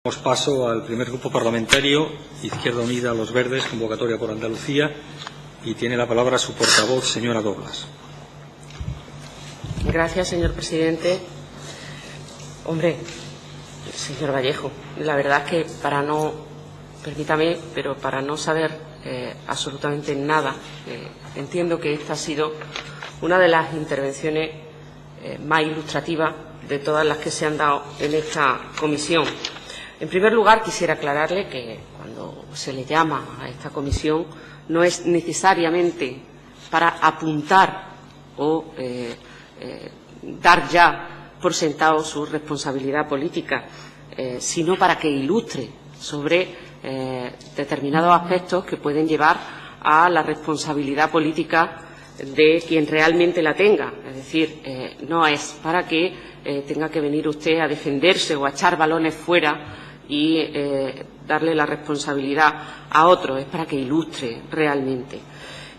Damos paso al primer grupo parlamentario, Izquierda Unida, Los Verdes, convocatoria por Andalucía, y tiene la palabra su portavoz, señora Doblas. Gracias, señor presidente. Hombre, señor Vallejo, la verdad es que para no saber absolutamente nada, entiendo que esta ha sido una de las intervenciones más ilustrativas de todas las que se han dado en esta comisión. En primer lugar, quisiera aclararle que cuando se le llama a esta comisión no es necesariamente para apuntar o dar ya por sentado su responsabilidad política, sino para que ilustre sobre determinados aspectos que pueden llevar a la responsabilidad política de quien realmente la tenga. Es decir, no es para que tenga que venir usted a defenderse o a echar balones fuera y darle la responsabilidad a otro, es para que ilustre realmente.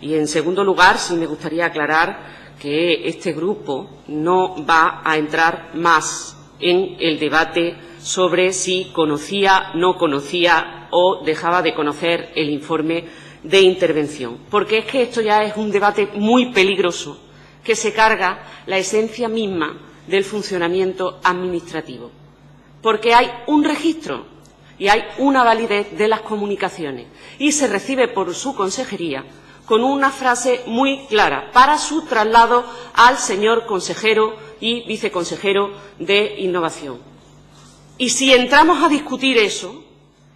Y, en segundo lugar, sí me gustaría aclarar que este grupo no va a entrar más en el debate sobre si conocía, no conocía o dejaba de conocer el informe de intervención, porque es que esto ya es un debate muy peligroso que se carga la esencia misma del funcionamiento administrativo. Porque hay un registro y hay una validez de las comunicaciones y se recibe por su consejería con una frase muy clara para su traslado al señor consejero y viceconsejero de Innovación. Y si entramos a discutir eso,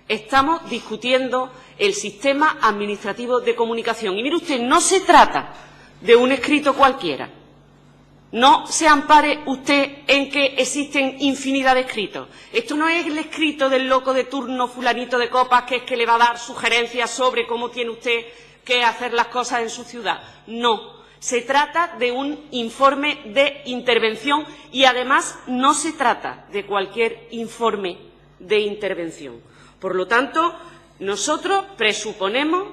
estamos discutiendo el sistema administrativo de comunicación. Y mire usted, no se trata de un escrito cualquiera. No se ampare usted en que existen infinidad de escritos. Esto no es el escrito del loco de turno fulanito de copas que es que le va a dar sugerencias sobre cómo tiene usted que hacer las cosas en su ciudad. No, se trata de un informe de intervención y además no se trata de cualquier informe de intervención. Por lo tanto, nosotros presuponemos,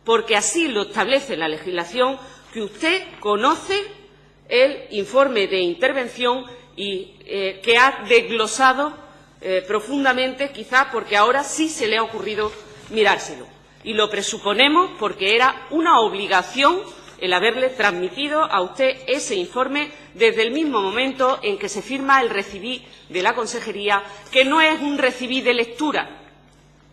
porque así lo establece la legislación, que usted conoce el informe de intervención y que ha desglosado profundamente, quizá porque ahora sí se le ha ocurrido mirárselo. Y lo presuponemos porque era una obligación el haberle transmitido a usted ese informe desde el mismo momento en que se firma el recibí de la consejería, que no es un recibí de lectura.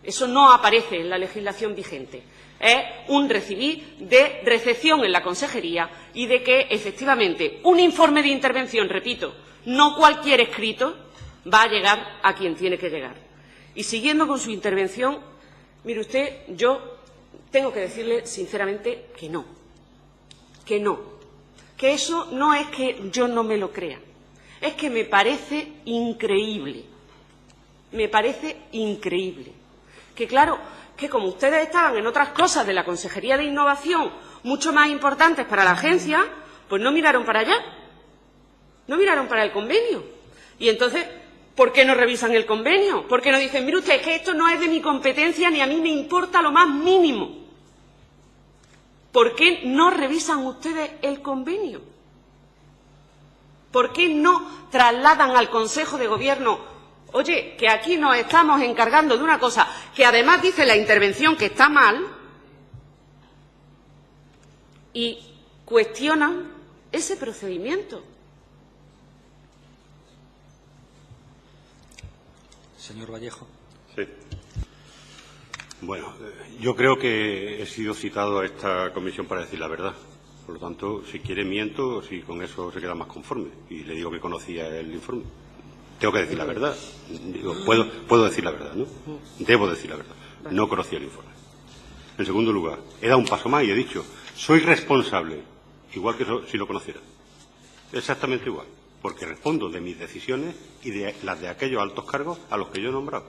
Eso no aparece en la legislación vigente. Es un recibí de recepción en la consejería y de que, efectivamente, un informe de intervención, repito, no cualquier escrito, va a llegar a quien tiene que llegar. Y siguiendo con su intervención, mire usted, yo tengo que decirle sinceramente que no, que eso no es que yo no me lo crea, es que me parece increíble, que claro, que como ustedes estaban en otras cosas de la Consejería de Innovación mucho más importantes para la agencia, pues no miraron para allá, no miraron para el convenio. Y entonces, ¿por qué no revisan el convenio? ¿Por qué no dicen, mire usted, que esto no es de mi competencia ni a mí me importa lo más mínimo? ¿Por qué no revisan ustedes el convenio? ¿Por qué no trasladan al Consejo de Gobierno? Oye, que aquí nos estamos encargando de una cosa que además dice la intervención que está mal y cuestionan ese procedimiento. Señor Vallejo. Sí. Bueno, yo creo que he sido citado a esta comisión para decir la verdad. Por lo tanto, si quiere miento, si con eso se queda más conforme. Y le digo que conocía el informe. Tengo que decir la verdad. Digo, puedo decir la verdad, ¿no? Debo decir la verdad. No conocía el informe. En segundo lugar, he dado un paso más y he dicho, soy responsable, igual que si lo conociera. Exactamente igual, porque respondo de mis decisiones y de las de aquellos altos cargos a los que yo he nombrado.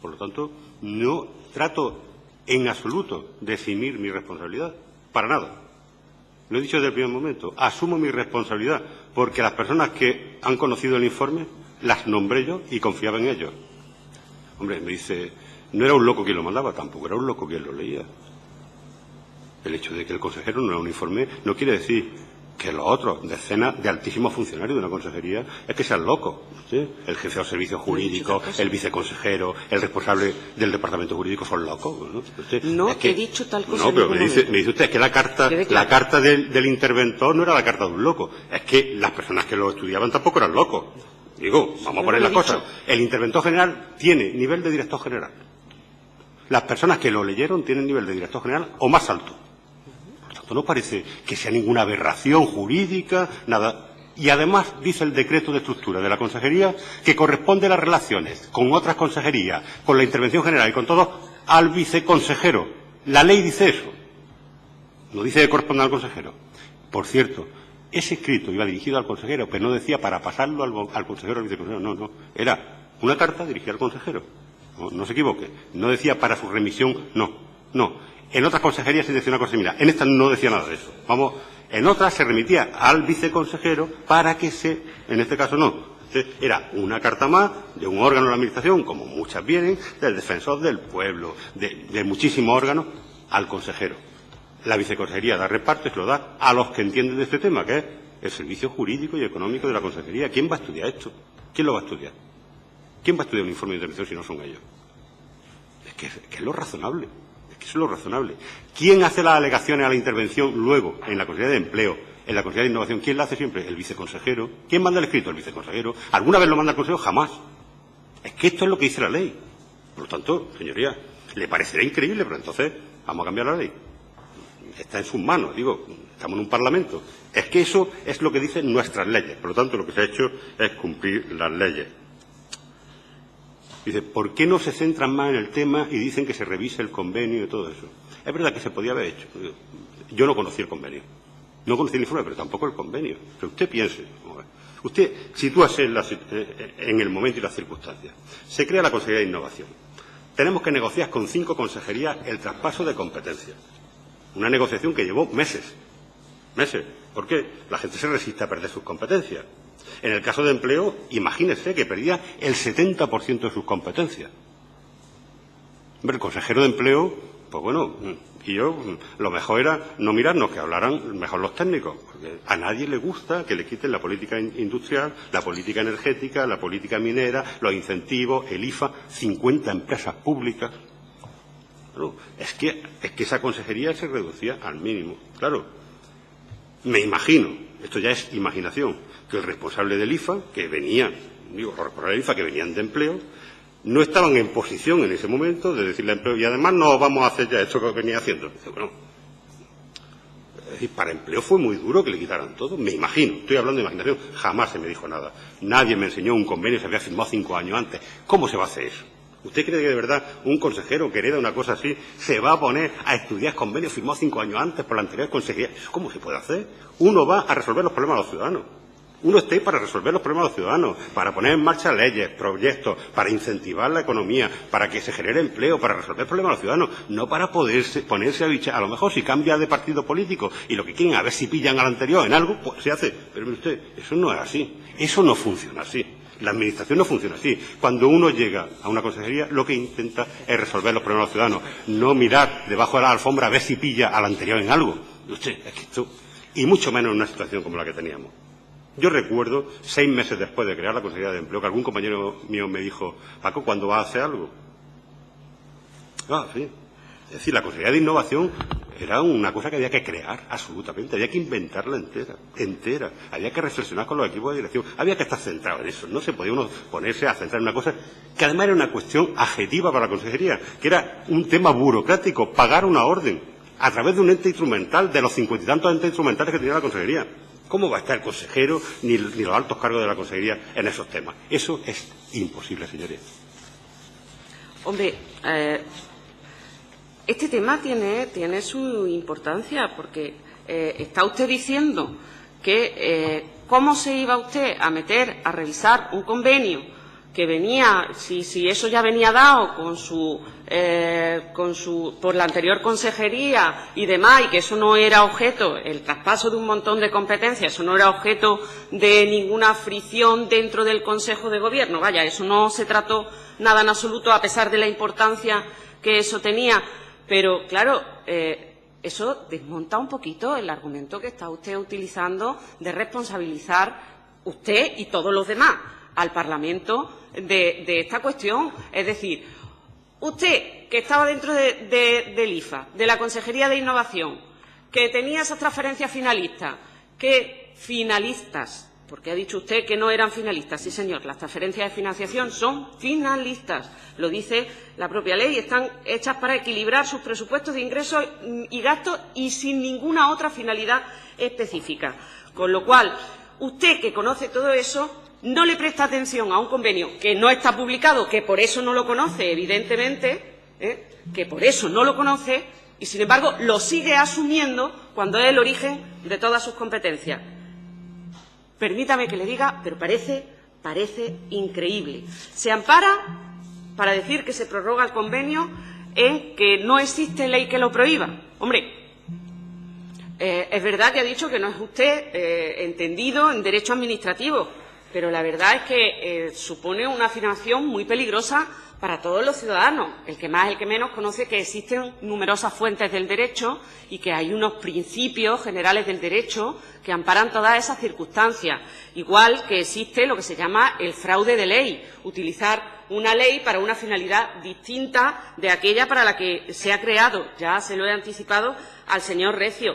Por lo tanto, no trato en absoluto de eximir mi responsabilidad, para nada. Lo he dicho desde el primer momento, asumo mi responsabilidad, porque las personas que han conocido el informe las nombré yo y confiaba en ellos. Hombre, me dice, no era un loco quien lo mandaba, tampoco era un loco quien lo leía. El hecho de que el consejero no era un informe no quiere decir que los otros, decenas de altísimos funcionarios de una consejería, es que sean locos. ¿Sí? El jefe de los servicios jurídicos, el viceconsejero, el responsable del departamento jurídico son locos. ¿No? Usted, no es que, he dicho tal cosa. No, pero me dice usted que la carta del interventor no era la carta de un loco. Es que las personas que lo estudiaban tampoco eran locos. Digo, vamos a poner las cosas. El interventor general tiene nivel de director general. Las personas que lo leyeron tienen nivel de director general o más alto. Por tanto, no parece que sea ninguna aberración jurídica, nada. Y además dice el decreto de estructura de la consejería que corresponde las relaciones con otras consejerías, con la intervención general y con todo, al viceconsejero. La ley dice eso. No dice que corresponde al consejero. Por cierto, ese escrito iba dirigido al consejero, pero no decía para pasarlo al consejero o al viceconsejero. No, no. Era una carta dirigida al consejero. No se equivoque. No decía para su remisión. No. No. En otras consejerías se decía una cosa similar. En esta no decía nada de eso. Vamos. En otras se remitía al viceconsejero para que en este caso no. Era una carta más de un órgano de la Administración, como muchas vienen, del defensor del pueblo, de muchísimos órganos, al consejero. La viceconsejería da reparto y se lo da a los que entienden de este tema, que es el servicio jurídico y económico de la consejería. ¿Quién va a estudiar esto? ¿Quién lo va a estudiar? ¿Quién va a estudiar un informe de intervención si no son ellos? Es que es lo razonable. Eso es lo razonable. ¿Quién hace las alegaciones a la intervención luego en la Consejería de Empleo, en la Consejería de Innovación? ¿Quién la hace siempre? El viceconsejero. ¿Quién manda el escrito? El viceconsejero. ¿Alguna vez lo manda el consejero? Jamás. Es que esto es lo que dice la ley. Por lo tanto, señoría, le parecerá increíble, pero entonces vamos a cambiar la ley. Está en sus manos, digo, estamos en un parlamento. Es que eso es lo que dicen nuestras leyes. Por lo tanto, lo que se ha hecho es cumplir las leyes. Dice, ¿por qué no se centran más en el tema y dicen que se revise el convenio y todo eso? Es verdad que se podía haber hecho. Yo no conocí el convenio. No conocí el informe, pero tampoco el convenio. Pero usted piense. Usted sitúase en el momento y las circunstancias. Se crea la Consejería de Innovación. Tenemos que negociar con 5 consejerías el traspaso de competencias. Una negociación que llevó meses. Meses. ¿Por qué? La gente se resiste a perder sus competencias. En el caso de empleo, imagínese que perdía el 70% de sus competencias. Hombre, el consejero de empleo, pues bueno, y yo, lo mejor era no mirarnos, que hablaran mejor los técnicos, porque a nadie le gusta que le quiten la política industrial, la política energética, la política minera, los incentivos, el IFA, 50 empresas públicas. Claro, es que esa consejería se reducía al mínimo. Claro, me imagino, esto ya es imaginación, que el responsable del IFA, que venían, digo, los responsables del IFA que venían de empleo, no estaban en posición en ese momento de decirle a empleo, y además no vamos a hacer ya esto que venía haciendo. Dice, bueno, es decir, para empleo fue muy duro que le quitaran todo, me imagino, estoy hablando de imaginación, jamás se me dijo nada. Nadie me enseñó un convenio que se había firmado 5 años antes. ¿Cómo se va a hacer eso? ¿Usted cree que de verdad un consejero que hereda una cosa así se va a poner a estudiar convenios firmados 5 años antes por la anterior consejería? ¿Eso cómo se puede hacer? Uno va a resolver los problemas de los ciudadanos. Uno está ahí para resolver los problemas de los ciudadanos, para poner en marcha leyes, proyectos, para incentivar la economía, para que se genere empleo, para resolver el problema de los ciudadanos, no para ponerse a bichar. A lo mejor si cambia de partido político y lo que quieren a ver si pillan al anterior en algo, pues se hace. Pero mire usted, eso no es así. Eso no funciona así. La administración no funciona así. Cuando uno llega a una consejería, lo que intenta es resolver los problemas de los ciudadanos, no mirar debajo de la alfombra a ver si pilla al anterior en algo. Usted, es que esto, y mucho menos en una situación como la que teníamos. Yo recuerdo, 6 meses después de crear la Consejería de Empleo, que algún compañero mío me dijo, Paco, ¿cuándo vas a hacer algo? Sí. Es decir, la Consejería de Innovación era una cosa que había que crear, absolutamente. Había que inventarla entera. Había que reflexionar con los equipos de dirección. Había que estar centrado en eso. No se podía uno ponerse a centrar en una cosa que además era una cuestión adjetiva para la Consejería, que era un tema burocrático, pagar una orden a través de un ente instrumental, de los 50 y tantos entes instrumentales que tenía la Consejería. ¿Cómo va a estar el consejero ni los altos cargos de la consejería en esos temas? Eso es imposible, señorías. Hombre, este tema tiene su importancia porque está usted diciendo que cómo se iba usted a meter a revisar un convenio que venía, si eso ya venía dado por la anterior consejería y demás, y que eso no era objeto, el traspaso de un montón de competencias, eso no era objeto de ninguna fricción dentro del Consejo de Gobierno. Vaya, eso no se trató nada en absoluto, a pesar de la importancia que eso tenía. Pero, claro, eso desmonta un poquito el argumento que está usted utilizando de responsabilizar usted y todos los demás al Parlamento de esta cuestión. Es decir, usted, que estaba dentro del IFA, de la Consejería de Innovación, que tenía esas transferencias finalistas, porque ha dicho usted que no eran finalistas. Sí, señor, las transferencias de financiación son finalistas. Lo dice la propia ley, están hechas para equilibrar sus presupuestos de ingresos y gastos y sin ninguna otra finalidad específica. Con lo cual, usted, que conoce todo eso, no le presta atención a un convenio que no está publicado, que por eso no lo conoce, evidentemente, que por eso no lo conoce, y, sin embargo, lo sigue asumiendo cuando es el origen de todas sus competencias. Permítame que le diga, pero parece increíble. Se ampara para decir que se prorroga el convenio en que no existe ley que lo prohíba. Hombre, es verdad que ha dicho que no es usted entendido en derecho administrativo, pero la verdad es que supone una afirmación muy peligrosa para todos los ciudadanos. El que más, el que menos, conoce que existen numerosas fuentes del derecho y que hay unos principios generales del derecho que amparan todas esas circunstancias. Igual que existe lo que se llama el fraude de ley, utilizar una ley para una finalidad distinta de aquella para la que se ha creado. Ya se lo he anticipado al señor Recio.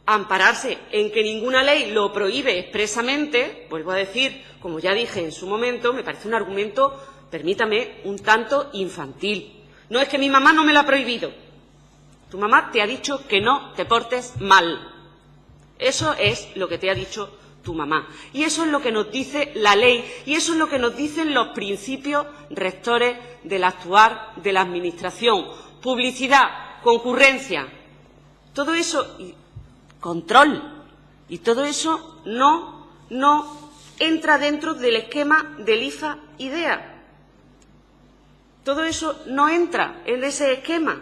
Ampararse en que ninguna ley lo prohíbe expresamente, vuelvo a decir, como ya dije en su momento, me parece un argumento, permítame, un tanto infantil. No es que mi mamá no me lo ha prohibido. Tu mamá te ha dicho que no te portes mal. Eso es lo que te ha dicho tu mamá. Y eso es lo que nos dice la ley. Y eso es lo que nos dicen los principios rectores del actuar de la Administración. Publicidad, concurrencia, todo eso, y control. Y todo eso no entra dentro del esquema del IFA-IDEA. Todo eso no entra en ese esquema.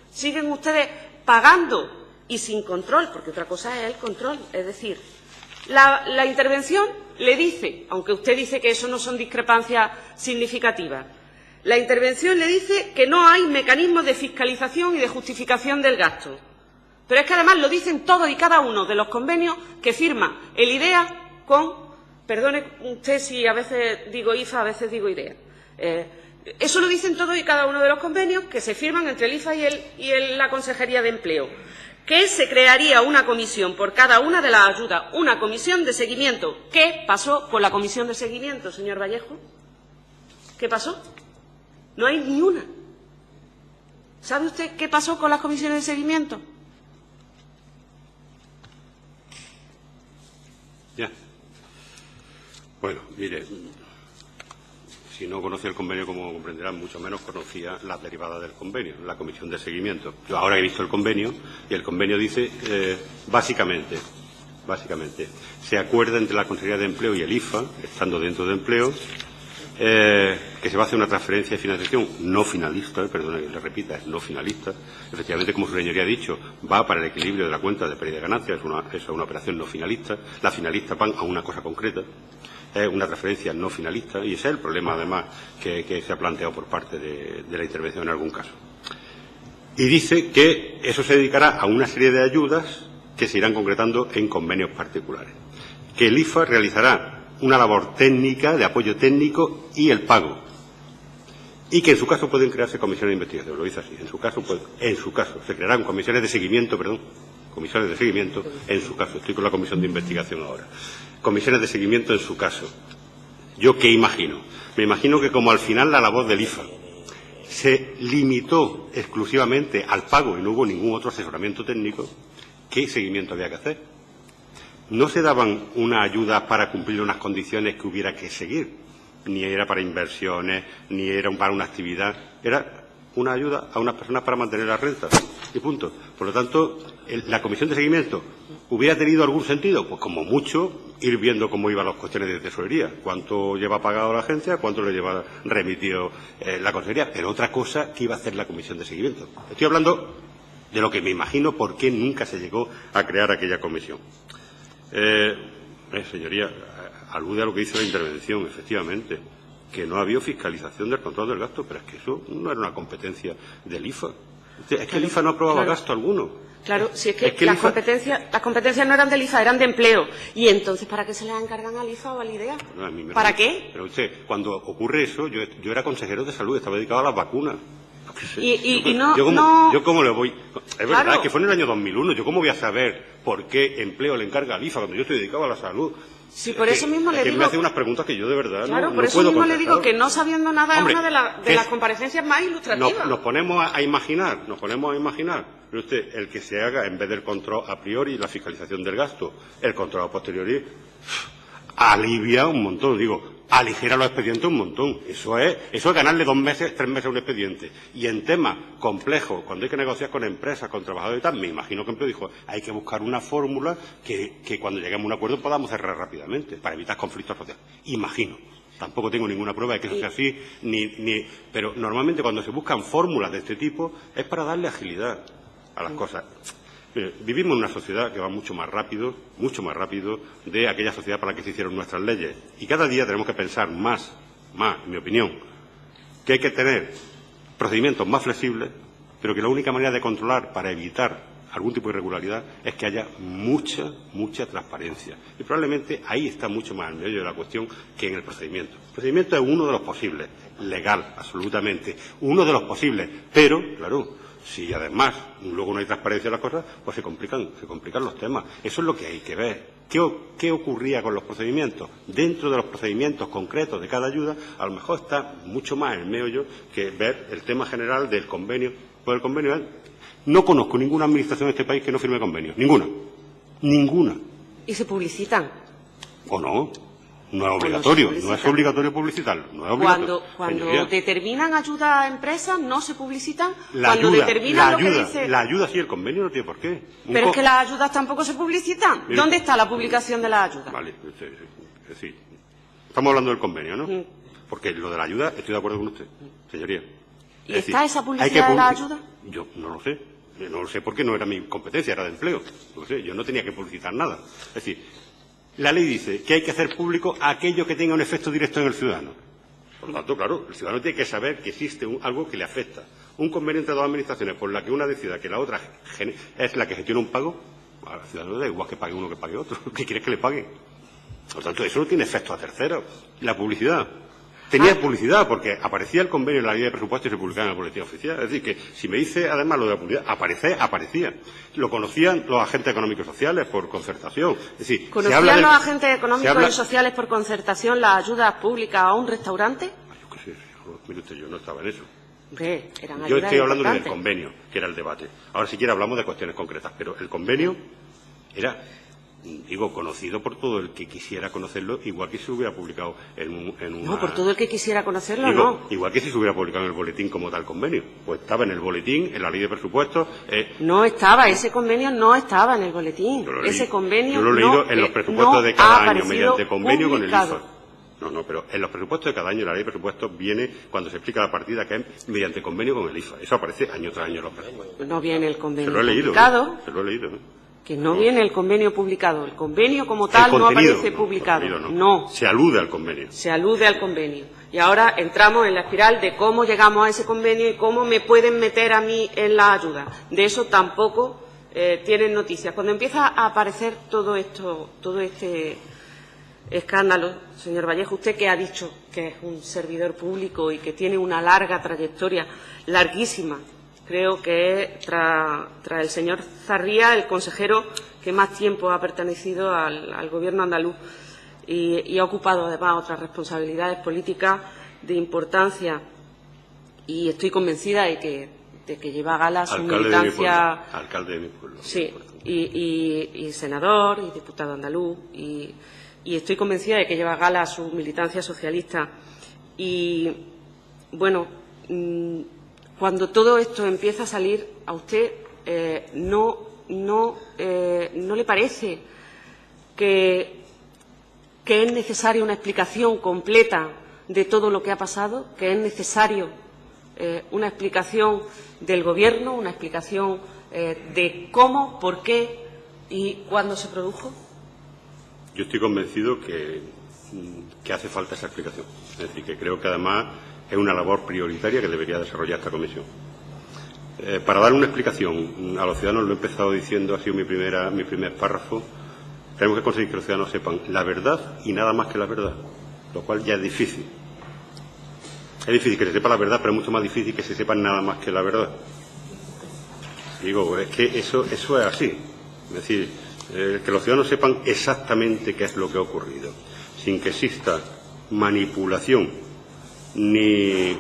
Siguen ustedes pagando y sin control, porque otra cosa es el control. Es decir, la intervención le dice, aunque usted dice que eso no son discrepancias significativas, la intervención le dice que no hay mecanismos de fiscalización y de justificación del gasto. Pero es que además lo dicen todos y cada uno de los convenios que firma el IDEA con, perdone usted si a veces digo IFA, a veces digo IDEA, eso lo dicen todos y cada uno de los convenios que se firman entre el IFA y la Consejería de Empleo, que se crearía una comisión por cada una de las ayudas, una comisión de seguimiento. ¿Qué pasó con la comisión de seguimiento, señor Vallejo? ¿Qué pasó? No hay ni una. ¿Sabe usted qué pasó con las comisiones de seguimiento? Ya. Bueno, mire, si no conocía el convenio, como comprenderán, mucho menos conocía las derivadas del convenio, la comisión de seguimiento. Yo ahora he visto el convenio y el convenio dice, básicamente, se acuerda entre la Consejería de Empleo y el IFA, estando dentro de Empleo, que se va a hacer una transferencia de financiación no finalista, perdone que le repita, es no finalista. Efectivamente, como su señoría ha dicho, va para el equilibrio de la cuenta de pérdida de ganancias, es una operación no finalista. Las finalistas van a una cosa concreta, es una transferencia no finalista, y ese es el problema, además, que se ha planteado por parte de la intervención en algún caso. Y dice que eso se dedicará a una serie de ayudas que se irán concretando en convenios particulares, que el IFA realizará una labor técnica, de apoyo técnico y el pago. Y que en su caso pueden crearse comisiones de investigación. Lo dice así. En su caso se crearán comisiones de seguimiento, en su caso. Estoy con la comisión de investigación ahora. Comisiones de seguimiento en su caso. ¿Yo qué imagino? Me imagino que como al final la labor del IFA se limitó exclusivamente al pago y no hubo ningún otro asesoramiento técnico, ¿qué seguimiento había que hacer? No se daban una ayuda para cumplir unas condiciones que hubiera que seguir, ni era para inversiones, ni era para una actividad, era una ayuda a unas personas para mantener las rentas, y punto. Por lo tanto, la comisión de seguimiento, ¿hubiera tenido algún sentido? Pues como mucho, ir viendo cómo iban las cuestiones de tesorería, cuánto lleva pagado la agencia, cuánto le lleva remitido la consejería, pero otra cosa que iba a hacer la comisión de seguimiento. Estoy hablando de lo que me imagino por qué nunca se llegó a crear aquella comisión. Señoría, alude a lo que dice la intervención, efectivamente, que no ha habido fiscalización del control del gasto, pero es que eso no era una competencia del IFA. Es que el IFA no aprobaba gasto alguno. Claro, si es que las competencias no eran del IFA, eran de empleo. ¿Y entonces para qué se las encargan al IFA o al IDEA? Bueno, ¿Para qué? Pero usted, cuando ocurre eso, yo era consejero de salud, estaba dedicado a las vacunas. Yo cómo le voy... Es verdad, Claro. que fue en el año 2001. ¿Yo cómo voy a saber por qué empleo le encarga al IFA cuando yo estoy dedicado a la salud? Sí, por eso mismo le digo... me hace unas preguntas que yo de verdad Claro, no por eso puedo mismo le contestar. digo que no sabiendo nada Hombre, es una de las comparecencias más ilustrativas. Nos ponemos a imaginar, pero usted, el que se haga, en vez del control a priori, la fiscalización del gasto, el control a posteriori, alivia un montón, aligera los expedientes un montón. Eso es ganarle 2 meses, 3 meses a un expediente. Y en temas complejos, cuando hay que negociar con empresas, con trabajadores y tal, me imagino que Empleo dijo, hay que buscar una fórmula que cuando lleguemos a un acuerdo podamos cerrar rápidamente, para evitar conflictos sociales. Imagino. Tampoco tengo ninguna prueba de que eso sea así, pero normalmente cuando se buscan fórmulas de este tipo es para darle agilidad a las cosas. Mire, vivimos en una sociedad que va mucho más rápido de aquella sociedad para la que se hicieron nuestras leyes. Y cada día tenemos que pensar más, en mi opinión, que hay que tener procedimientos más flexibles, pero que la única manera de controlar para evitar algún tipo de irregularidad es que haya mucha transparencia. Y probablemente ahí está mucho más el meollo de la cuestión que en el procedimiento. El procedimiento es uno de los posibles, legal, absolutamente, uno de los posibles, pero, claro, si además luego no hay transparencia en las cosas, pues se complican los temas. Eso es lo que hay que ver. ¿Qué ocurría con los procedimientos? Dentro de los procedimientos concretos de cada ayuda, a lo mejor está mucho más el meollo que ver el tema general del convenio. Pues el convenio no conozco ninguna administración en este país que no firme convenios. Ninguna. ¿Y se publicitan? ¿O no? No es obligatorio, no es obligatorio publicitarlo. No es obligatorio. Cuando determinan ayuda a empresas, ¿no se publicitan? La ayuda sí, el convenio no tiene por qué. Pero es que las ayudas tampoco se publicitan. Mira, ¿Dónde está la publicación de las ayudas? Vale, sí. Estamos hablando del convenio, ¿no? Porque lo de la ayuda estoy de acuerdo con usted, señoría. ¿Y está esa publicidad de la ayuda? Yo no lo sé. No lo sé porque no era mi competencia, era de empleo. No sé, yo no tenía que publicitar nada. Es decir, la ley dice que hay que hacer público aquello que tenga un efecto directo en el ciudadano. Por lo tanto, claro, el ciudadano tiene que saber que existe algo que le afecta. Un convenio entre dos administraciones por la que una decida que la otra es la que gestiona un pago, al ciudadano le da igual que pague uno que pague otro. ¿Qué quieres que le pague? Por lo tanto, eso no tiene efecto a terceros. La publicidad. Tenía publicidad porque aparecía el convenio en la ley de presupuesto y se publicaba en el boletín oficial. Es decir, que si me dice además lo de la publicidad, aparecía. Lo conocían los agentes económicos y sociales por concertación. Es decir, ¿conocían los agentes económicos y sociales por concertación las ayudas públicas a un restaurante? Yo qué sé, mire usted, yo no estaba en eso. Hombre, eran ayudas yo estoy hablando importantes. del convenio, que era el debate. Ahora si quiere hablamos de cuestiones concretas, pero el convenio era... conocido por todo el que quisiera conocerlo, igual que si se hubiera publicado en una... No, por todo el que quisiera conocerlo, no. Igual que si se hubiera publicado en el boletín como tal convenio. Pues estaba en el boletín, en la ley de presupuestos... No estaba, ese convenio no estaba en el boletín. Ese convenio yo lo he leído en los presupuestos de cada año, mediante convenio publicado. con el IFA. No, pero en los presupuestos de cada año, la ley de presupuestos viene cuando se explica la partida que es mediante convenio con el IFA. Eso aparece año tras año en los presupuestos. No viene el convenio Se lo he leído, publicado. Se lo he leído, ¿no? Que no viene el convenio publicado. El convenio como tal no aparece publicado. No. Se alude al convenio. Se alude al convenio. Y ahora entramos en la espiral de cómo llegamos a ese convenio y cómo me pueden meter a mí en la ayuda. De eso tampoco tienen noticias. Cuando empieza a aparecer todo este escándalo, señor Vallejo, usted que ha dicho que es un servidor público y que tiene una larga trayectoria, larguísima, creo que es, tras el señor Zarría, el consejero que más tiempo ha pertenecido al Gobierno andaluz y ha ocupado además otras responsabilidades políticas de importancia. Y estoy convencida de que lleva a gala su militancia. Alcalde de mi pueblo. Sí, y senador y diputado andaluz. Y estoy convencida de que lleva a gala su militancia socialista. Y, bueno, cuando todo esto empieza a salir, ¿a usted no le parece que es necesaria una explicación completa de todo lo que ha pasado? ¿Que es necesario una explicación del Gobierno, una explicación de cómo, por qué y cuándo se produjo? Yo estoy convencido que hace falta esa explicación. Es decir, que creo que además es una labor prioritaria que debería desarrollar esta comisión. Para dar una explicación a los ciudadanos, lo he empezado diciendo, ha sido mi primer párrafo. Tenemos que conseguir que los ciudadanos sepan la verdad y nada más que la verdad, lo cual ya es difícil. Es difícil que se sepa la verdad, pero es mucho más difícil que se sepa nada más que la verdad. Digo, es que eso es así. Es decir, que los ciudadanos sepan exactamente qué es lo que ha ocurrido, sin que exista manipulación ni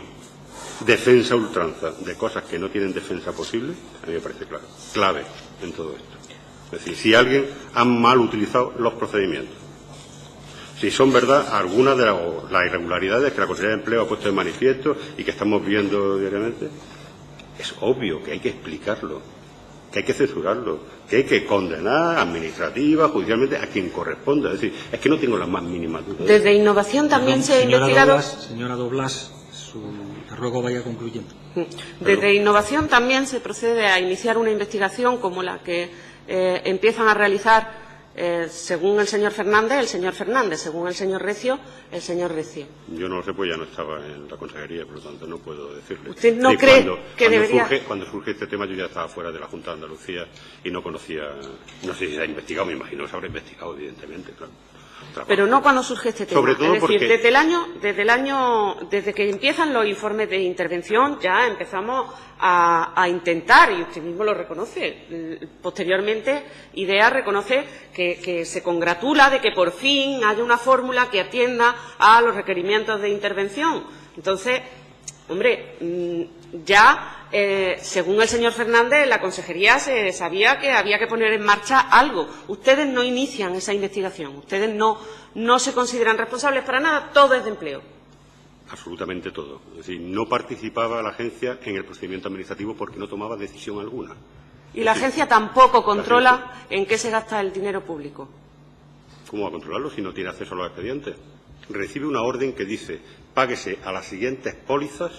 defensa a ultranza de cosas que no tienen defensa posible, a mí me parece clave en todo esto. Es decir, si alguien ha mal utilizado los procedimientos, si son verdad algunas de las irregularidades que la Consejería de Empleo ha puesto de manifiesto y que estamos viendo diariamente, es obvio que hay que explicarlo, que hay que censurarlo, que hay que condenar administrativa, judicialmente, a quien corresponda. Es decir, es que no tengo la más mínima duda. Desde Innovación también se ha investigado. Señora Doblas, le ruego vaya concluyendo. Desde Innovación también se procede a iniciar una investigación como la que empiezan a realizar, según el señor Fernández, según el señor Recio, el señor Recio. Yo no lo sé, pues ya no estaba en la consejería, por lo tanto no puedo decirle. ¿Usted no cree que debería...? Cuando surge este tema yo ya estaba fuera de la Junta de Andalucía y no conocía, no sé si se ha investigado, me imagino que se habrá investigado, evidentemente, claro. Pero no cuando surge este tema. Sobre todo es decir, desde que empiezan los informes de intervención ya empezamos a intentar, y usted mismo lo reconoce, posteriormente IDEA reconoce que se congratula de que por fin haya una fórmula que atienda a los requerimientos de intervención. Entonces, hombre, ya, según el señor Fernández, la consejería se sabía que había que poner en marcha algo. Ustedes no inician esa investigación, ustedes no se consideran responsables para nada, todo es de empleo. Absolutamente todo. Es decir, no participaba la agencia en el procedimiento administrativo porque no tomaba decisión alguna. Y la agencia tampoco controla en qué se gasta el dinero público. ¿Cómo va a controlarlo si no tiene acceso a los expedientes? Recibe una orden que dice, páguese a las siguientes pólizas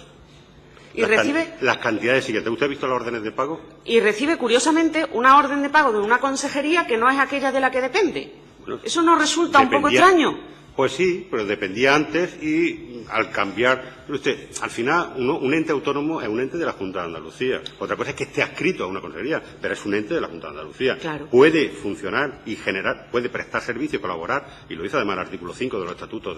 y recibe las cantidades siguientes. ¿Usted ha visto las órdenes de pago? Y recibe, curiosamente, una orden de pago de una consejería que no es aquella de la que depende. Bueno, ¿eso no resulta un poco extraño? Pues sí, pero dependía antes y al cambiar... Usted, al final, un ente autónomo es un ente de la Junta de Andalucía. Otra cosa es que esté adscrito a una consejería, pero es un ente de la Junta de Andalucía. Claro. Puede funcionar y generar, puede prestar servicio y colaborar, y lo dice además el artículo 5 de los estatutos,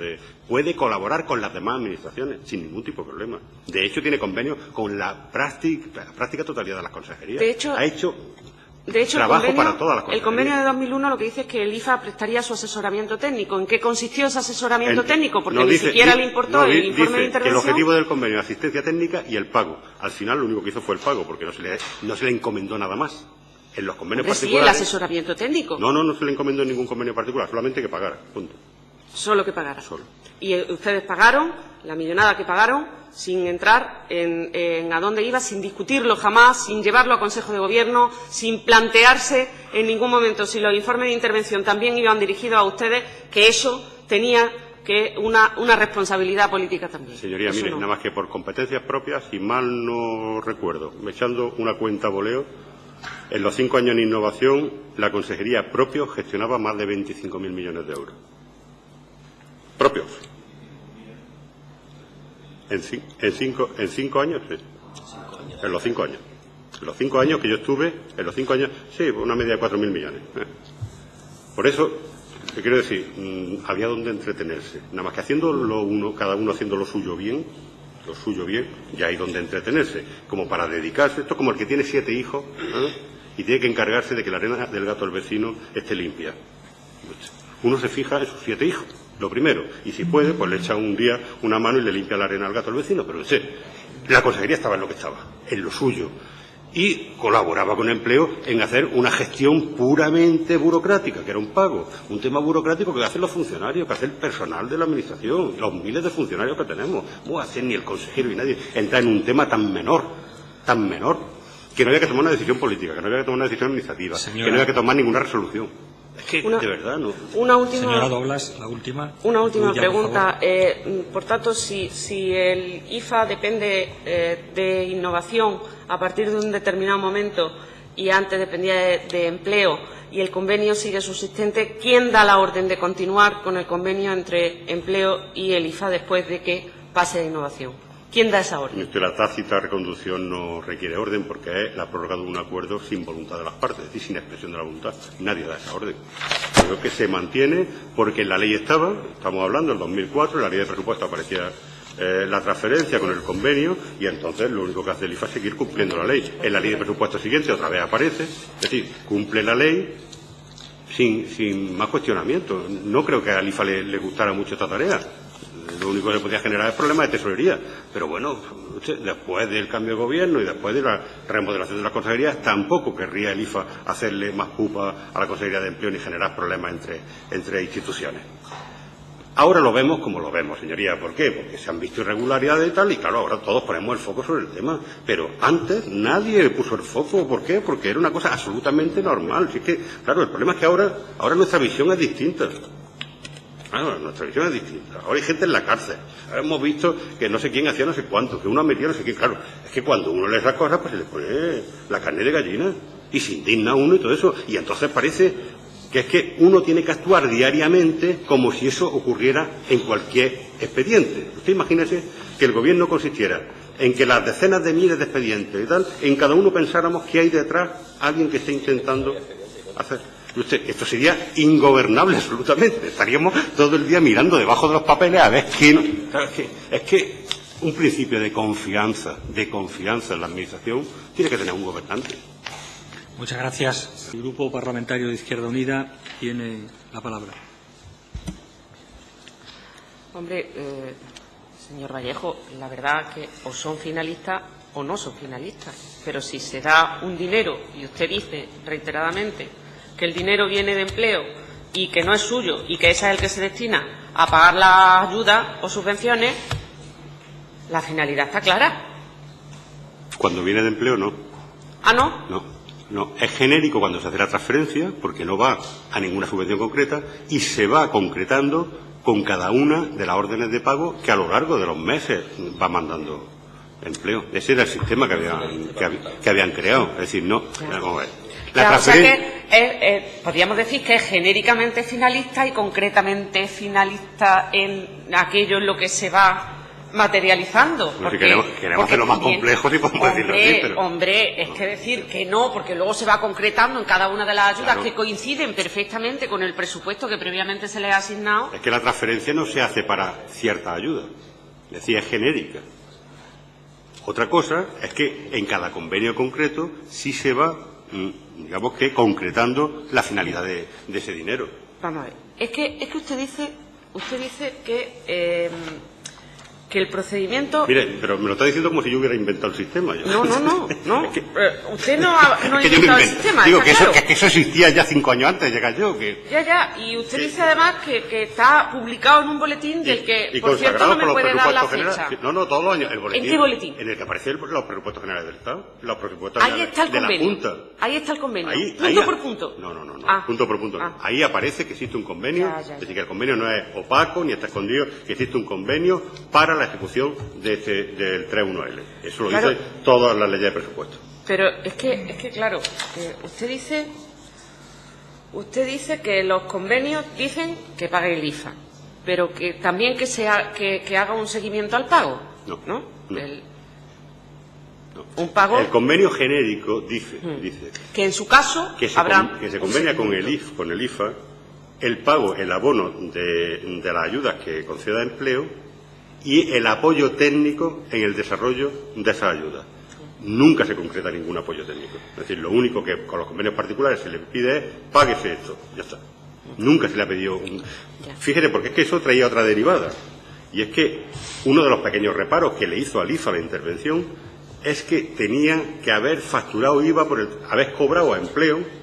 puede colaborar con las demás administraciones sin ningún tipo de problema. De hecho, tiene convenio con la práctica totalidad de las consejerías. De hecho, el convenio de 2001 lo que dice es que el IFA prestaría su asesoramiento técnico. ¿En qué consistió ese asesoramiento técnico? Porque ni siquiera le importó el informe de intervención. Que el objetivo del convenio es asistencia técnica y el pago. Al final lo único que hizo fue el pago, porque no se le encomendó nada más. En los convenios particulares... Sí, el asesoramiento técnico. No se le encomendó en ningún convenio particular, solamente que pagara, punto. Solo que pagara. Solo. Y ustedes pagaron la millonada que pagaron sin entrar en a dónde iba, sin discutirlo jamás, sin llevarlo a Consejo de Gobierno, sin plantearse en ningún momento si los informes de intervención también iban dirigidos a ustedes, que eso tenía que una responsabilidad política también. Señoría, eso mire, no. nada más que por competencias propias, si mal no recuerdo, echando una cuenta a voleo, en los 5 años en innovación, la consejería propio gestionaba más de 25.000 millones de euros. Propios. En 5 años, sí. En los 5 años. En los 5 años que yo estuve, sí, una media de 4.000 millones. Por eso, te quiero decir, había donde entretenerse. Nada más que cada uno haciendo lo suyo bien, ya hay donde entretenerse. Como para dedicarse, esto es como el que tiene 7 hijos, y tiene que encargarse de que la arena del gato del vecino esté limpia. Uno se fija en sus 7 hijos. Lo primero, y si puede, pues le echa un día una mano y le limpia la arena al gato al vecino, pero la consejería estaba en lo que estaba, en lo suyo, y colaboraba con Empleo en hacer una gestión puramente burocrática, que era un pago, un tema burocrático que hacen los funcionarios, que hace el personal de la administración, los miles de funcionarios que tenemos. No hace ni el consejero ni nadie entrar en un tema tan menor, que no había que tomar una decisión política, que no había que tomar una decisión administrativa, que no había que tomar ninguna resolución. Es que, de verdad, no. Señora Doblas, la última. Una última pregunta. Por tanto, si el IFA depende de innovación a partir de un determinado momento y antes dependía de empleo y el convenio sigue subsistente, ¿quién da la orden de continuar con el convenio entre empleo y el IFA después de que pase de innovación? ¿Quién da esa orden? La tácita reconducción no requiere orden porque es la prórroga de un acuerdo sin voluntad de las partes, es decir, sin expresión de la voluntad. Nadie da esa orden. Creo que se mantiene porque en la ley estamos hablando, en 2004, en la ley de presupuesto aparecía la transferencia con el convenio y entonces lo único que hace el IFA es seguir cumpliendo la ley. En la ley de presupuesto siguiente otra vez aparece, es decir, cumple la ley sin más cuestionamiento. No creo que al IFA le gustara mucho esta tarea. Lo único que le podía generar es problemas de tesorería. Pero bueno, después del cambio de gobierno y después de la remodelación de las consejerías, tampoco querría el IFA hacerle más pupa a la Consejería de Empleo ni generar problemas entre instituciones. Ahora lo vemos como lo vemos, señoría. ¿Por qué? Porque se han visto irregularidades y tal, y claro, ahora todos ponemos el foco sobre el tema. Pero antes nadie puso el foco. ¿Por qué? Porque era una cosa absolutamente normal. Si es que, claro, el problema es que ahora nuestra visión es distinta. Claro, nuestra visión es distinta. Ahora hay gente en la cárcel. Ahora hemos visto que no sé quién hacía no sé cuánto, que uno ha metido no sé quién. Claro, es que cuando uno lee esas cosas, pues se le pone la carne de gallina y se indigna uno y todo eso. Y entonces parece que es que uno tiene que actuar diariamente como si eso ocurriera en cualquier expediente. Usted imagínese que el gobierno consistiera en que las decenas de miles de expedientes y tal, en cada uno pensáramos que hay detrás alguien que esté intentando hacer. Esto sería ingobernable absolutamente. Estaríamos todo el día mirando debajo de los papeles a ver quién. Claro, es que un principio de confianza en la administración tiene que tener un gobernante. Muchas gracias. El Grupo Parlamentario de Izquierda Unida tiene la palabra. Hombre, señor Vallejo, la verdad que o son finalistas o no son finalistas. Pero si se da un dinero y usted dice reiteradamente que el dinero viene de empleo y que no es suyo y que ese es el que se destina a pagar las ayudas o subvenciones, la finalidad está clara. Cuando viene de empleo, no. ¿Ah, no? No, es genérico cuando se hace la transferencia, porque no va a ninguna subvención concreta y se va concretando con cada una de las órdenes de pago que a lo largo de los meses va mandando empleo. Ese era el sistema que habían creado. Es decir, no. Vamos a ver. Claro, o sea que podríamos decir que es genéricamente finalista y concretamente finalista en aquello en lo que se va materializando. Bueno, si queremos hacerlo más complejo, sí podemos decirlo así. Pero... Hombre, es que decir que no, porque luego se va concretando en cada una de las ayudas, claro, que coinciden perfectamente con el presupuesto que previamente se les ha asignado. Es que la transferencia no se hace para cierta ayuda, es decir, es genérica. Otra cosa es que en cada convenio concreto sí se va, digamos que concretando la finalidad de ese dinero. Vamos a ver, es que usted dice que el procedimiento... Mire, pero me lo está diciendo como si yo hubiera inventado el sistema. No. Es que, usted no ha inventado el sistema. Digo, que eso existía ya 5 años antes de llegar yo. Ya. Y usted dice además que está publicado en un boletín del que, por cierto, no me puede dar la fecha. No, todos los años. El boletín, ¿en qué boletín? En el que aparecen los presupuestos generales del Estado. Los presupuestos ahí está el de convenio. La Junta. Ahí está el convenio. Punto por punto. No. Punto por punto. No. Ahí aparece que existe un convenio. Es decir, que el convenio no es opaco ni está escondido, que existe un convenio para la ejecución del 3.1L. Eso lo dicen todas las leyes de presupuesto. Pero es que claro, usted dice que los convenios dicen que pague el IFA, pero que también que haga un seguimiento al pago. No. Un pago. El convenio genérico dice que en su caso que se convenia con el IFA el pago, el abono de las ayudas que conceda empleo y el apoyo técnico en el desarrollo de esas ayudas. Nunca se concreta ningún apoyo técnico. Es decir, lo único que con los convenios particulares se le pide es páguese esto. Ya está. Nunca se le ha pedido un... Fíjese, porque es que eso traía otra derivada. Y es que uno de los pequeños reparos que le hizo al IFA la intervención es que tenía que haber facturado IVA por haber cobrado a empleo.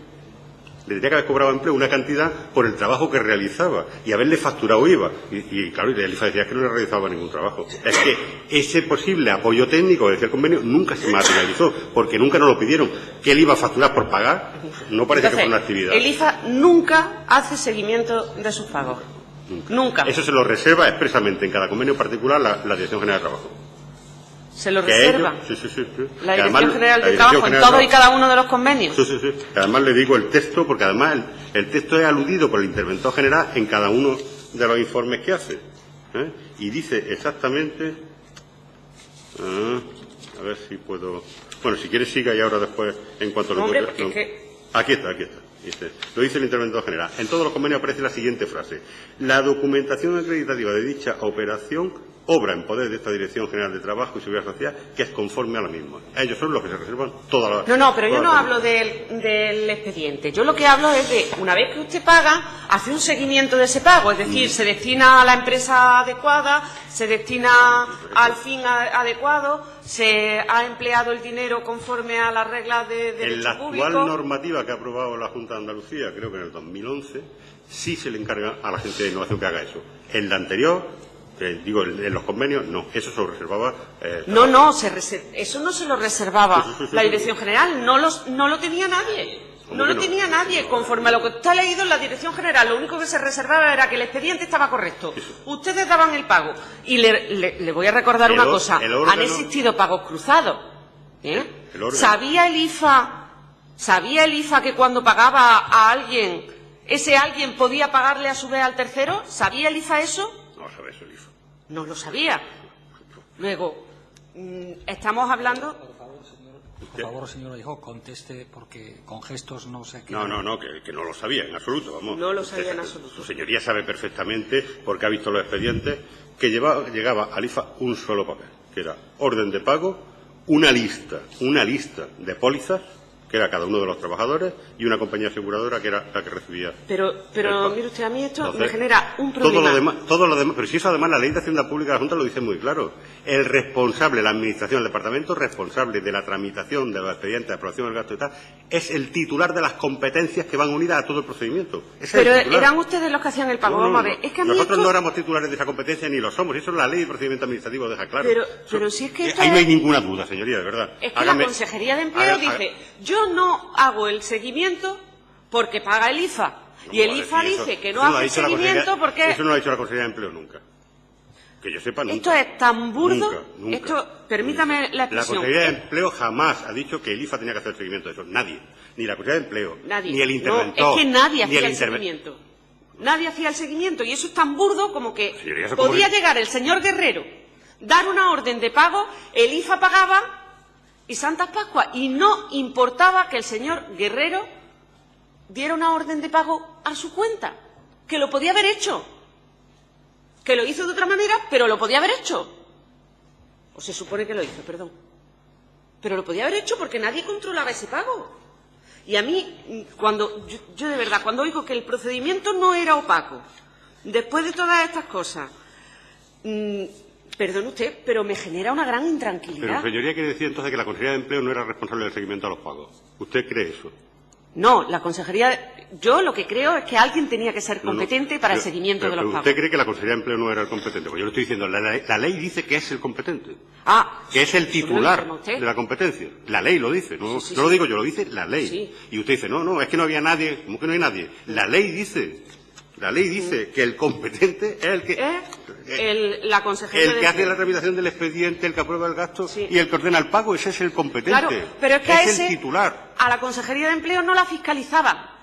Le tendría que haber cobrado empleo una cantidad por el trabajo que realizaba y haberle facturado IVA. Y claro, el IFA decía que no le realizaba ningún trabajo. Es que ese posible apoyo técnico, decía el convenio, nunca se materializó, porque nunca nos lo pidieron. ¿Que él iba a facturar por pagar? No parece. Entonces, que fue una actividad. El IFA nunca hace seguimiento de sus pagos. Nunca. Eso se lo reserva expresamente en cada convenio particular la Dirección General de Trabajo. ¿Se lo reserva? Sí. La Dirección General de Trabajo en todos y cada uno de los convenios. Sí. Además le digo el texto, porque además el texto es aludido por el interventor general en cada uno de los informes que hace. Y dice exactamente A ver si puedo... Bueno, si quieres siga y ahora después, en cuanto lo Hombre, encuentres... porque es que... Aquí está. Lo dice el interventor general. En todos los convenios aparece la siguiente frase. La documentación acreditativa de dicha operación obra en poder de esta Dirección General de Trabajo y Seguridad Social, que es conforme a la misma. Ellos son los que se reservan todas las... No, pero yo no hablo del expediente. Yo lo que hablo es de, una vez que usted paga, hace un seguimiento de ese pago. Es decir, se destina a la empresa adecuada, se destina al fin adecuado, se ha empleado el dinero conforme a las reglas de derecho público. En la actual normativa que ha aprobado la Junta de Andalucía, creo que en el 2011, sí se le encarga a la Agencia de Innovación que haga eso. En la anterior... en los convenios, no, eso se lo reservaba... eso no se lo reservaba la Dirección General, no lo tenía nadie. No lo tenía nadie. Conforme a lo que usted ha leído en la Dirección General, lo único que se reservaba era que el expediente estaba correcto. Ustedes daban el pago. Y le voy a recordar una cosa. Han existido pagos cruzados. ¿Sabía el IFA que cuando pagaba a alguien, ese alguien podía pagarle a su vez al tercero? ¿Sabía el IFA eso? No sabe eso el IFA. No lo sabía. Luego, estamos hablando... Por favor, señor Hijo, conteste, porque con gestos no sé qué... No, que no lo sabía en absoluto, vamos. No lo sabía en absoluto. Su señoría sabe perfectamente, porque ha visto los expedientes, que llegaba al IFA un solo papel, que era orden de pago, una lista de pólizas, que era cada uno de los trabajadores, y una compañía aseguradora que era la que recibía. Pero mire usted, a mí esto me genera un problema. Todo lo demás, pero si eso además la Ley de Hacienda Pública de la Junta lo dice muy claro. El responsable, la Administración, el Departamento responsable de la tramitación de los expedientes de aprobación del gasto y tal, es el titular de las competencias que van unidas a todo el procedimiento. Pero eran ustedes los que hacían el pago. Vamos a ver. Es que a mí nosotros no éramos titulares de esa competencia ni lo somos. Eso la Ley de Procedimiento Administrativo lo deja claro. Pero si es que... Ahí no hay ninguna duda, señoría, de verdad. Es que la Consejería de Empleo dice, yo no hago el seguimiento porque paga el IFA. Y el IFA dice que no hace seguimiento porque... Eso no lo ha dicho la Consejería de Empleo nunca. Que yo sepa, nunca. Esto es tan burdo. Nunca. Esto, permítame la expresión. La Consejería de Empleo jamás ha dicho que el IFA tenía que hacer seguimiento de eso. Nadie. Ni la Consejería de Empleo. Nadie. Ni el interventor. No, es que nadie hacía el seguimiento. Nadie hacía el seguimiento. Y eso es tan burdo como que podía llegar el señor Guerrero, dar una orden de pago, el IFA pagaba y Santas Pascuas. Y no importaba que el señor Guerrero diera una orden de pago a su cuenta. Que lo podía haber hecho. Que lo hizo de otra manera, pero lo podía haber hecho. O se supone que lo hizo, perdón. Pero lo podía haber hecho porque nadie controlaba ese pago. Y a mí, yo de verdad, cuando oigo que el procedimiento no era opaco, después de todas estas cosas, perdone usted, pero me genera una gran intranquilidad. Pero, señoría, quiere decir entonces que la Consejería de Empleo no era responsable del seguimiento a los pagos. ¿Usted cree eso? No, la Consejería... Yo lo que creo es que alguien tenía que ser competente para el seguimiento de los pagos. ¿Usted cree que la Consejería de Empleo no era el competente? Pues yo le estoy diciendo, la ley dice que es el competente. Que es el titular de la competencia. La ley lo dice, no lo digo yo, lo dice la ley. Sí. Y usted dice, no, es que no había nadie. ¿Cómo que no hay nadie? La ley dice que el competente es el que... la Consejería el que hace la tramitación del expediente, el que aprueba el gasto y el que ordena el pago, ese es el competente. Claro, pero es que el titular. A la Consejería de Empleo no la fiscalizaba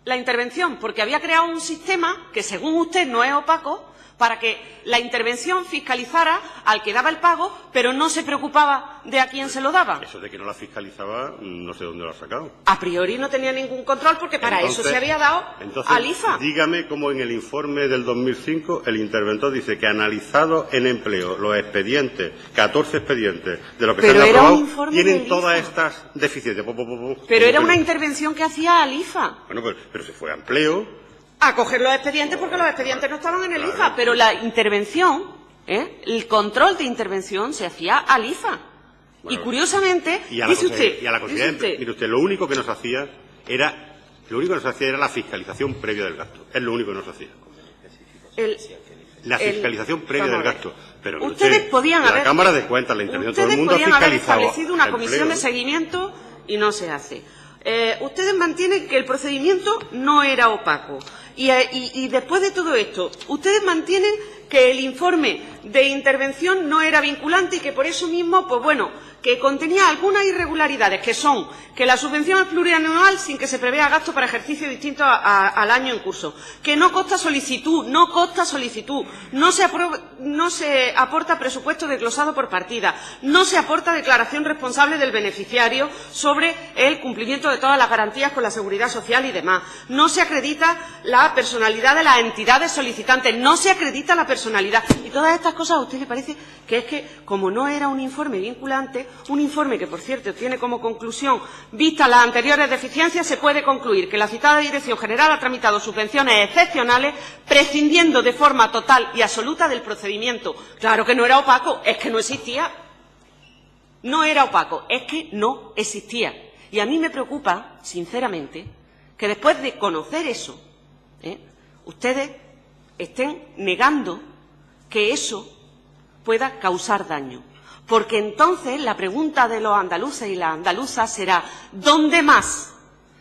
la intervención, porque había creado un sistema que, según usted, no es opaco, para que la intervención fiscalizara al que daba el pago, pero no se preocupaba de a quién se lo daba. Eso de que no la fiscalizaba, no sé dónde lo ha sacado. A priori no tenía ningún control, porque para eso se había dado al IFA. Dígame cómo en el informe del 2005 el interventor dice que analizado en empleo los expedientes, 14 expedientes de lo que se han aprobado, tienen todas estas deficiencias. Pero era una intervención que hacía al IFA. Bueno, pero se fue a empleo... a coger los expedientes porque los expedientes no estaban en el IFA, pero la intervención, el control de intervención se hacía al IFA. Y curiosamente, dice usted... Y a la Consejería, mire usted, lo único que nos hacía era la fiscalización previa del gasto. Es lo único que nos hacía. La fiscalización previa del gasto. Pero ustedes podían haber... La Cámara de Cuentas, la intervención, todo el mundo fiscalizaba. Ustedes podían haber establecido una comisión de seguimiento y no se hace. Ustedes mantienen que el procedimiento no era opaco. Y después de todo esto, ustedes mantienen que el informe de intervención no era vinculante y que por eso mismo, pues bueno, que contenía algunas irregularidades, que son que la subvención es plurianual sin que se prevea gasto para ejercicios distintos al año en curso, que no consta solicitud, no se aporta presupuesto desglosado por partida, no se aporta declaración responsable del beneficiario sobre el cumplimiento de todas las garantías con la seguridad social y demás, no se acredita la personalidad de las entidades solicitantes, no se acredita la personalidad. Y todas estas cosas a usted le parece que es que, como no era un informe vinculante, un informe que, por cierto, tiene como conclusión, vistas las anteriores deficiencias, se puede concluir que la citada Dirección General ha tramitado subvenciones excepcionales, prescindiendo de forma total y absoluta del procedimiento. Claro que no era opaco, es que no existía. No era opaco, es que no existía. Y a mí me preocupa, sinceramente, que después de conocer eso, ustedes estén negando que eso pueda causar daño. Porque entonces la pregunta de los andaluces y las andaluzas será ¿dónde más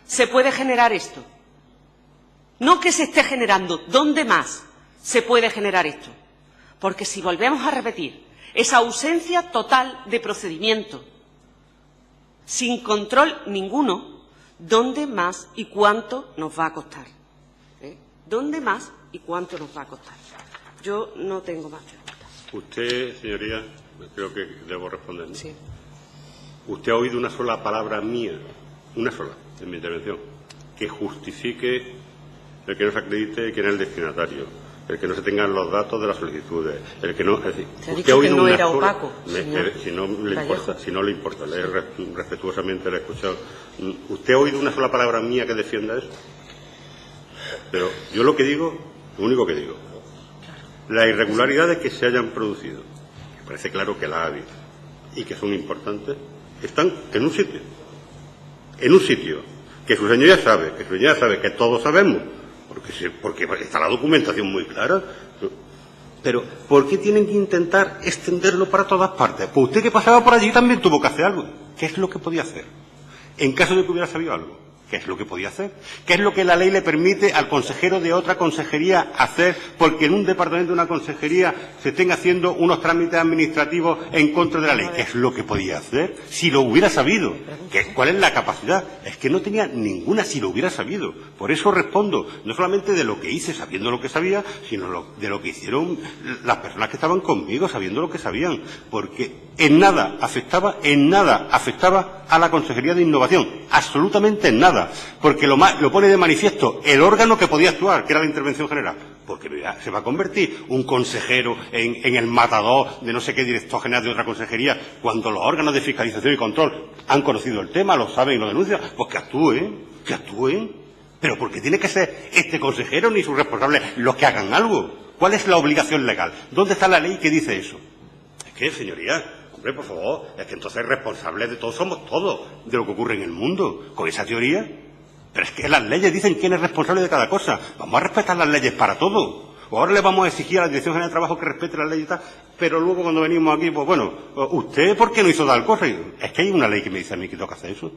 se puede generar esto? No que se esté generando, ¿dónde más se puede generar esto? Porque si volvemos a repetir esa ausencia total de procedimiento, sin control ninguno, ¿dónde más y cuánto nos va a costar? ¿Dónde más y cuánto nos va a costar? Yo no tengo más preguntas. Usted, señoría, creo que debo responder, ¿no? Sí. Usted ha oído una sola palabra mía, una sola, en mi intervención, que justifique el que no se acredite quién es el destinatario, el que no se tengan los datos de las solicitudes, el que no... Es decir, se ha dicho que no era opaco, si no le importa, respetuosamente le he escuchado. ¿Usted ha oído una sola palabra mía que defienda eso? Pero yo lo único que digo, las irregularidades que se hayan producido, que parece claro que las ha habido y que son importantes, están en un sitio que su señoría sabe, que todos sabemos, porque está la documentación muy clara. Pero ¿por qué tienen que intentar extenderlo para todas partes? Pues usted que pasaba por allí también tuvo que hacer algo. ¿Qué es lo que podía hacer? En caso de que hubiera sabido algo, ¿qué es lo que podía hacer? ¿Qué es lo que la ley le permite al consejero de otra consejería hacer porque en un departamento de una consejería se estén haciendo unos trámites administrativos en contra de la ley? ¿Qué es lo que podía hacer? Si lo hubiera sabido. ¿Cuál es la capacidad? Es que no tenía ninguna si lo hubiera sabido. Por eso respondo, no solamente de lo que hice sabiendo lo que sabía, sino de lo que hicieron las personas que estaban conmigo sabiendo lo que sabían. Porque en nada afectaba a la Consejería de Innovación. Absolutamente en nada. Porque lo pone de manifiesto el órgano que podía actuar, que era la Intervención General. Porque se va a convertir un consejero en el matador de no sé qué director general de otra consejería, cuando los órganos de fiscalización y control han conocido el tema, lo saben y lo denuncian. Pues que actúen. Pero ¿por qué tiene que ser este consejero ni sus responsables los que hagan algo? ¿Cuál es la obligación legal? ¿Dónde está la ley que dice eso? Es que, señoría, hombre, por favor, es que entonces responsables de todo somos todos, de lo que ocurre en el mundo, con esa teoría. Pero es que las leyes dicen quién es responsable de cada cosa. Vamos a respetar las leyes para todo. O ahora le vamos a exigir a la Dirección General de Trabajo que respete las leyes y tal, pero luego cuando venimos aquí, pues bueno, ¿usted por qué no hizo tal cosa? Es que hay una ley que me dice a mí que tengo que hacer eso.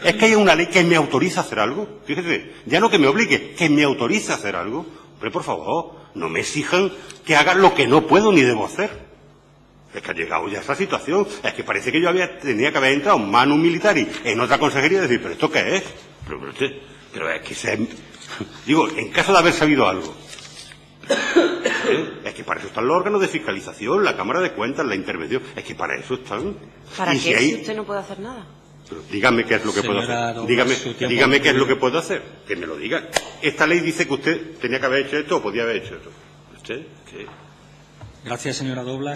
Es que hay una ley que me autoriza a hacer algo. Fíjese, ya no que me obligue, que me autorice a hacer algo. Hombre, por favor, no me exijan que haga lo que no puedo ni debo hacer. Es que ha llegado ya a esa situación. Es que parece que yo tenía que haber entrado manu militari en otra consejería y decir, ¿pero esto qué es? Pero es que digo, en caso de haber sabido algo. Es que para eso están los órganos de fiscalización, la Cámara de Cuentas, la intervención. Es que para eso están. ¿Para qué si usted no puede hacer nada? Pero dígame qué es lo que puedo hacer. Dígame qué es lo que puedo hacer. Que me lo diga. Esta ley dice que usted tenía que haber hecho esto o podía haber hecho esto. ¿Usted qué? Gracias, señora Doblas.